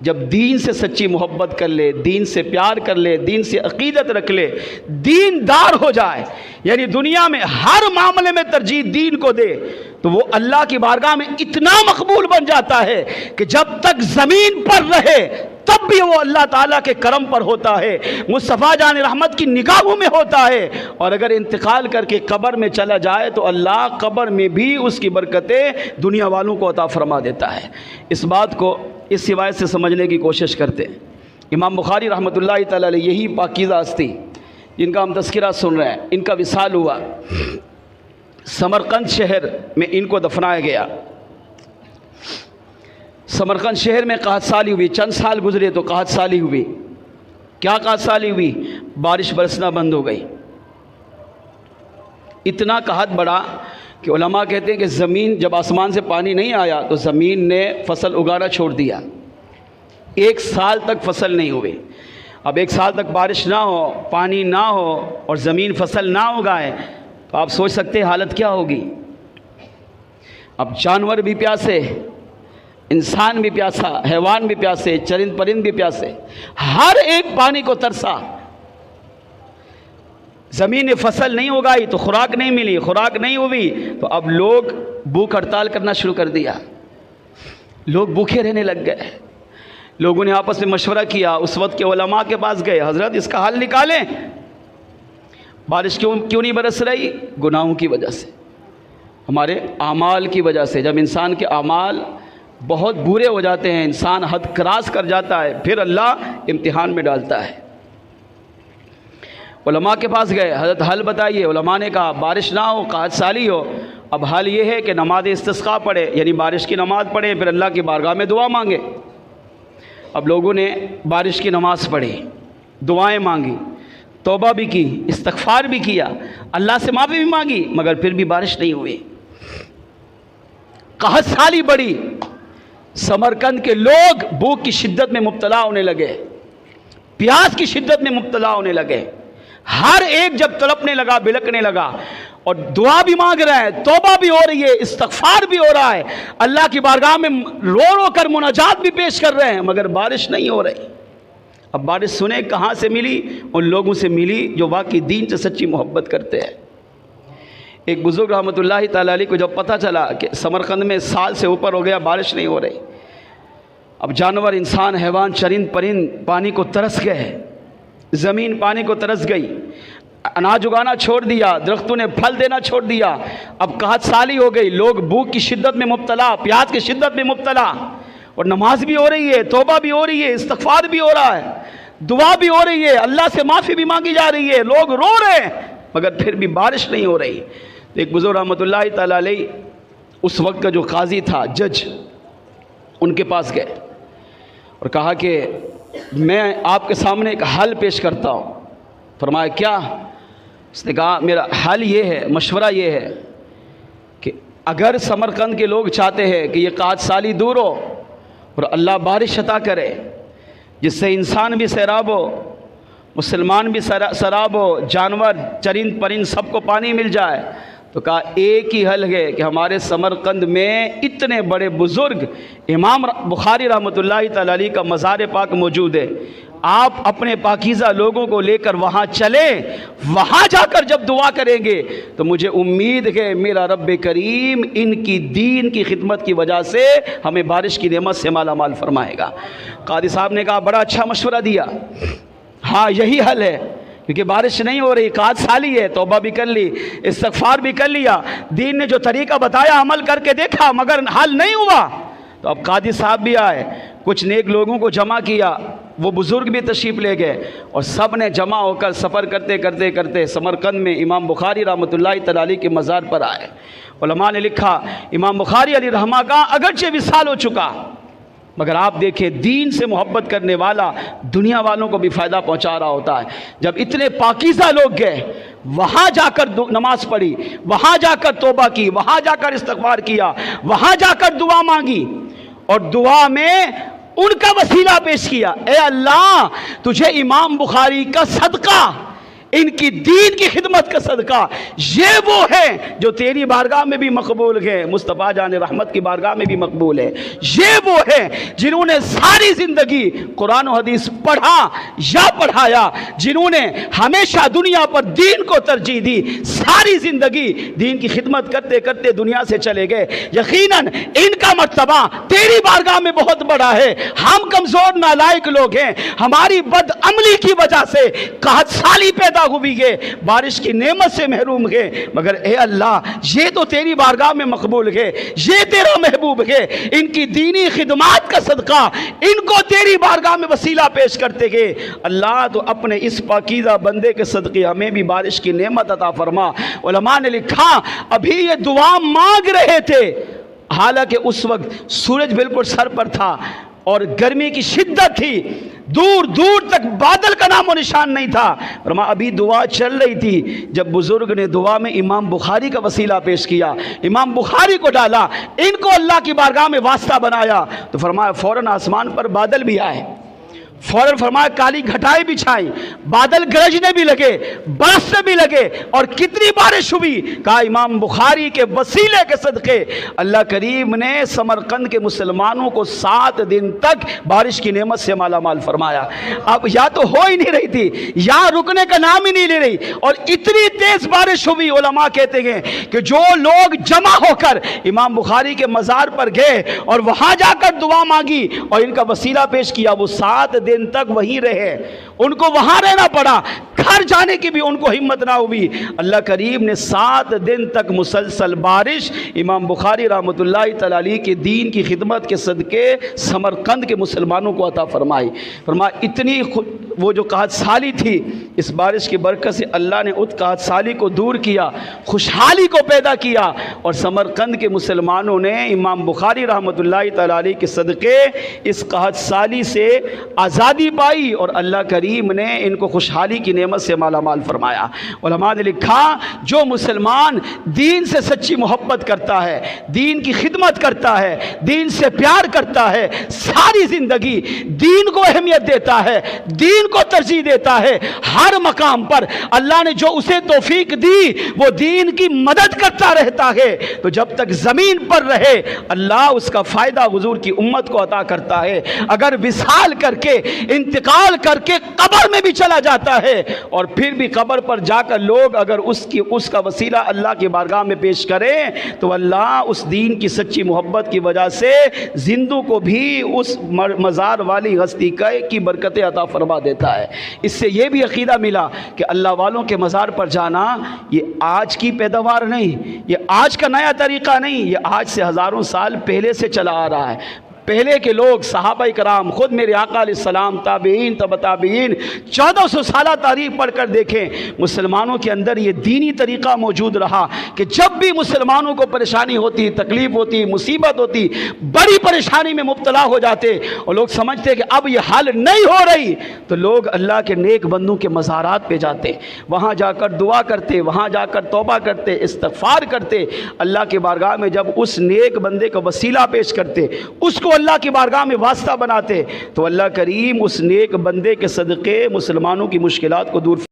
جب دین سے سچی محبت کر لے، دین سے پیار کر لے، دین سے عقیدت رکھ لے، دیندار ہو جائے، یعنی دنیا میں ہر معاملے میں ترجیح دین کو دے، تو وہ اللہ کی بارگاہ میں اتنا مقبول بن جاتا ہے کہ جب تک زمین پر رہے تب بھی وہ اللہ تعالیٰ کے کرم پر ہوتا ہے، مصطفیٰ جان رحمت کی نگاہوں میں ہوتا ہے، اور اگر انتقال کر کے قبر میں چلا جائے تو اللہ قبر میں بھی اس کی برکتیں دنیا والوں کو عطا فرما دیتا ہے۔ اس بات کو اس روایت سے سمجھنے کی کوشش کرتے ہیں۔ امام بخاری رحمۃ اللہ تعالیٰ علیہ یہی پاکیزہ ہستی جن کا ہم تذکرہ سن رہے ہیں، ان کا وصال ہوا، سمرقند شہر میں ان کو دفنایا گیا۔ سمرقند شہر میں قحط سالی ہوئی، چند سال گزرے تو قحط سالی ہوئی۔ کیا قحط سالی ہوئی؟ بارش برسنا بند ہو گئی۔ اتنا قحط بڑھا کہ علماء کہتے ہیں کہ زمین جب آسمان سے پانی نہیں آیا تو زمین نے فصل اگانا چھوڑ دیا، 1 سال تک فصل نہیں ہوئی۔ اب 1 سال تک بارش نہ ہو، پانی نہ ہو اور زمین فصل نہ اگائے تو آپ سوچ سکتے ہیں حالت کیا ہوگی۔ اب جانور بھی پیاسے، انسان بھی پیاسا، حیوان بھی پیاسے، چرند پرند بھی پیاسے، ہر ایک پانی کو ترسا۔ زمین نے فصل نہیں اگائی تو خوراک نہیں ملی، خوراک نہیں ہوئی تو اب لوگ بھوک ہڑتال کرنا شروع کر دیا، لوگ بھوکے رہنے لگ گئے۔ لوگوں نے آپس میں مشورہ کیا، اس وقت کے علماء کے پاس گئے، حضرت اس کا حل نکالیں، بارش کیوں نہیں برس رہی؟ گناہوں کی وجہ سے، ہمارے اعمال کی وجہ سے۔ جب انسان کے اعمال بہت برے ہو جاتے ہیں، انسان حد کراس کر جاتا ہے، پھر اللہ امتحان میں ڈالتا ہے۔ علماء کے پاس گئے، حضرت حل بتائیے۔ علماء نے کہا بارش نہ ہو، قحط سالی ہو، اب حل یہ ہے کہ نماز استسقاء پڑھے، یعنی بارش کی نماز پڑھے، پھر اللہ کی بارگاہ میں دعا مانگے۔ اب لوگوں نے بارش کی نماز پڑھی، دعائیں مانگی، توبہ بھی کی، استغفار بھی کیا، اللہ سے معافی بھی مانگی، مگر پھر بھی بارش نہیں ہوئی۔ قحط سالی بڑھی، سمرقند کے لوگ بھوک کی شدت میں مبتلا ہونے لگے، پیاس کی شدت میں مبتلا ہونے لگے۔ ہر ایک جب تڑپنے لگا، بلکنے لگا، اور دعا بھی مانگ رہا ہے، توبہ بھی ہو رہی ہے، استغفار بھی ہو رہا ہے، اللہ کی بارگاہ میں رو رو کر مناجات بھی پیش کر رہے ہیں، مگر بارش نہیں ہو رہی۔ اب بارش سنیں کہاں سے ملی؟ ان لوگوں سے ملی جو واقعی دین سے سچی محبت کرتے ہیں۔ ایک بزرگ رحمۃ اللہ تعالیٰ علیہ کو جب پتہ چلا کہ سمرقند میں سال سے اوپر ہو گیا بارش نہیں ہو رہی، اب جانور، انسان، حیوان، چرند پرند پانی کو ترس گئے، زمین پانی کو ترس گئی، اناج اگانا چھوڑ دیا، درختوں نے پھل دینا چھوڑ دیا، اب قحط سالی ہو گئی، لوگ بھوک کی شدت میں مبتلا، پیاس کی شدت میں مبتلا، اور نماز بھی ہو رہی ہے، توبہ بھی ہو رہی ہے، استغفار بھی ہو رہا ہے، دعا بھی ہو رہی ہے، اللہ سے معافی بھی مانگی جا رہی ہے، لوگ رو رہے ہیں، مگر پھر بھی بارش نہیں ہو رہی۔ تو ایک بزرگ رحمۃ اللہ تعالیٰ علیہ اس وقت کا جو قاضی تھا، جج، ان کے پاس گئے اور کہا کہ میں آپ کے سامنے ایک حل پیش کرتا ہوں۔ فرمایا کیا؟ اس نے کہا میرا حل یہ ہے، مشورہ یہ ہے کہ اگر سمرقند کے لوگ چاہتے ہیں کہ یہ قحط سالی دور ہو اور اللہ بارش عطا کرے جس سے انسان بھی سیراب ہو، مسلمان بھی سیراب ہو، جانور، چرند پرند سب کو پانی مل جائے، تو کہا ایک ہی حل ہے کہ ہمارے سمرقند میں اتنے بڑے بزرگ امام بخاری رحمۃ اللہ تعالیٰ علیہ کا مزار پاک موجود ہے، آپ اپنے پاکیزہ لوگوں کو لے کر وہاں چلیں، وہاں جا کر جب دعا کریں گے تو مجھے امید ہے میرا رب کریم ان کی دین کی خدمت کی وجہ سے ہمیں بارش کی نعمت سے مالا مال فرمائے گا۔ قاضی صاحب نے کہا بڑا اچھا مشورہ دیا، ہاں یہی حل ہے، کیونکہ بارش نہیں ہو رہی، قحط سالی ہے، توبہ بھی کر لی، استغفار بھی کر لیا، دین نے جو طریقہ بتایا عمل کر کے دیکھا، مگر حل نہیں ہوا۔ تو اب قاضی صاحب بھی آئے، کچھ نیک لوگوں کو جمع کیا، وہ بزرگ بھی تشریف لے گئے، اور سب نے جمع ہو کر سفر کرتے کرتے کرتے سمرقند میں امام بخاری رحمۃ اللہ تعالیٰ علیہ کے مزار پر آئے۔ علماء نے لکھا امام بخاری علیہ رحمہ کا اگرچہ وصال ہو چکا، مگر آپ دیکھیں دین سے محبت کرنے والا دنیا والوں کو بھی فائدہ پہنچا رہا ہوتا ہے۔ جب اتنے پاکیزہ لوگ گئے، وہاں جا کر نماز پڑھی، وہاں جا کر توبہ کی، وہاں جا کر استغفار کیا، وہاں جا کر دعا مانگی، اور دعا میں ان کا وسیلہ پیش کیا، اے اللہ تجھے امام بخاری کا صدقہ، ان کی دین کی خدمت کا صدقہ، یہ وہ ہے جو تیری بارگاہ میں بھی مقبول ہے، مصطفیٰ جان رحمت کی بارگاہ میں بھی مقبول ہے۔ یہ وہ ہے جنہوں نے ساری زندگی قرآن و حدیث پڑھا یا پڑھایا، جنہوں نے ہمیشہ دنیا پر دین کو ترجیح دی، ساری زندگی دین کی خدمت کرتے کرتے دنیا سے چلے گئے۔ یقیناً ان کا مرتبہ تیری بارگاہ میں بہت بڑا ہے۔ ہم کمزور نالائق لوگ ہیں، ہماری بد عملی کی وجہ سے قحط سالی پیدا ہوئی ہے، بارش کی نعمت سے محروم ہے، مگر اے اللہ یہ تو تیری بارگاہ میں مقبول ہے، یہ تیرا محبوب ہے، ان کی دینی خدمات کا صدقہ ان کو تیری بارگاہ میں وسیلہ پیش کرتے گئے۔ اللہ تو اپنے اس پاکیزہ بندے کے صدقے ہمیں بھی بارش کی نعمت عطا فرما۔ علماء نے لکھا ابھی یہ دعا مانگ رہے تھے، حالانکہ اس وقت سورج بالکل سر پر تھا اور گرمی کی شدت تھی، دور دور تک بادل کا نام و نشان نہیں تھا، فرمایا ابھی دعا چل رہی تھی جب بزرگ نے دعا میں امام بخاری کا وسیلہ پیش کیا، امام بخاری کو ڈالا، ان کو اللہ کی بارگاہ میں واسطہ بنایا، تو فرمایا فوراً آسمان پر بادل بھی آئے، فوراً فرمایا کالی گھٹائیں بھی چھائیں، بادل گرجنے بھی لگے، برسنے بھی لگے، اور کتنی بارش ہوئی، کہا امام بخاری کے وسیلے کے صدقے اللہ کریم نے سمرقند کے مسلمانوں کو 7 دن تک بارش کی نعمت سے مالا مال فرمایا۔ اب یا تو ہو ہی نہیں رہی تھی یا رکنے کا نام ہی نہیں لے رہی، اور اتنی تیز بارش ہوئی، علماء کہتے ہیں کہ جو لوگ جمع ہو کر امام بخاری کے مزار پر گئے اور وہاں جا کر دعا مانگی اور ان کا وسیلہ پیش کیا، وہ 7 دن تک وہیں رہے، ان کو وہاں رہنا پڑا، گھر جانے کی بھی ان کو ہمت نہ ہوئی۔ اللہ کریم نے 7 دن تک مسلسل بارش امام بخاری رحمۃ اللہ تعالی علیہ کے دین کی خدمت کے صدقے سمرقند کے مسلمانوں کو عطا فرمائی۔ فرمایا اتنی وہ جو قحط سالی تھی، اس بارش کی برکت سے اللہ نے اس قحط سالی کو دور کیا، خوشحالی کو پیدا کیا، اور سمرقند کے مسلمانوں نے امام بخاری رحمۃ اللہ تعالی علیہ کے صدقے اس قحط سالی سے آزادی پائی، اور اللہ کریم نے ان کو خوشحالی کی نعمت سے مالا مال فرمایا۔ علماء نے لکھا جو مسلمان دین سے سچی محبت کرتا ہے، دین کی خدمت کرتا ہے، دین سے پیار کرتا ہے، ساری زندگی دین کو اہمیت دیتا ہے، دین کو ترجیح دیتا ہے، ہر مقام پر اللہ نے جو اسے توفیق دی وہ دین کی مدد کرتا رہتا ہے، تو جب تک زمین پر رہے اللہ اس کا فائدہ حضور کی امت کو عطا کرتا ہے۔ اگر وصال کر کے انتقال کر کے قبر میں بھی چلا جاتا ہے، اور پھر بھی قبر پر جا کر لوگ اگر اس کا وسیلہ اللہ کی بارگاہ میں پیش کریں تو اللہ اس دین کی سچی محبت کی وجہ سے زندوں کو بھی اس مزار والی ہستی کی برکتیں عطا فرما دیتا ہے۔ اس سے یہ بھی عقیدہ ملا کہ اللہ والوں کے مزار پر جانا یہ آج کی پیداوار نہیں، یہ آج کا نیا طریقہ نہیں، یہ آج سے ہزاروں سال پہلے سے چلا آ رہا ہے۔ پہلے کے لوگ صحابہ کرام، خود میرے آقا علیہ السلام، تابعین، تبع تابعین، 1400 سالہ تاریخ پڑھ کر دیکھیں، مسلمانوں کے اندر یہ دینی طریقہ موجود رہا کہ جب بھی مسلمانوں کو پریشانی ہوتی، تکلیف ہوتی، مصیبت ہوتی، بڑی پریشانی میں مبتلا ہو جاتے اور لوگ سمجھتے کہ اب یہ حل نہیں ہو رہی، تو لوگ اللہ کے نیک بندوں کے مزارات پہ جاتے، وہاں جا کر دعا کرتے، وہاں جا کر توبہ کرتے، استغفار کرتے، اللہ کے بارگاہ میں جب اس نیک بندے کا وسیلہ پیش کرتے، اس کو اللہ کی بارگاہ میں واسطہ بناتے، تو اللہ کریم اس نیک بندے کے صدقے مسلمانوں کی مشکلات کو دور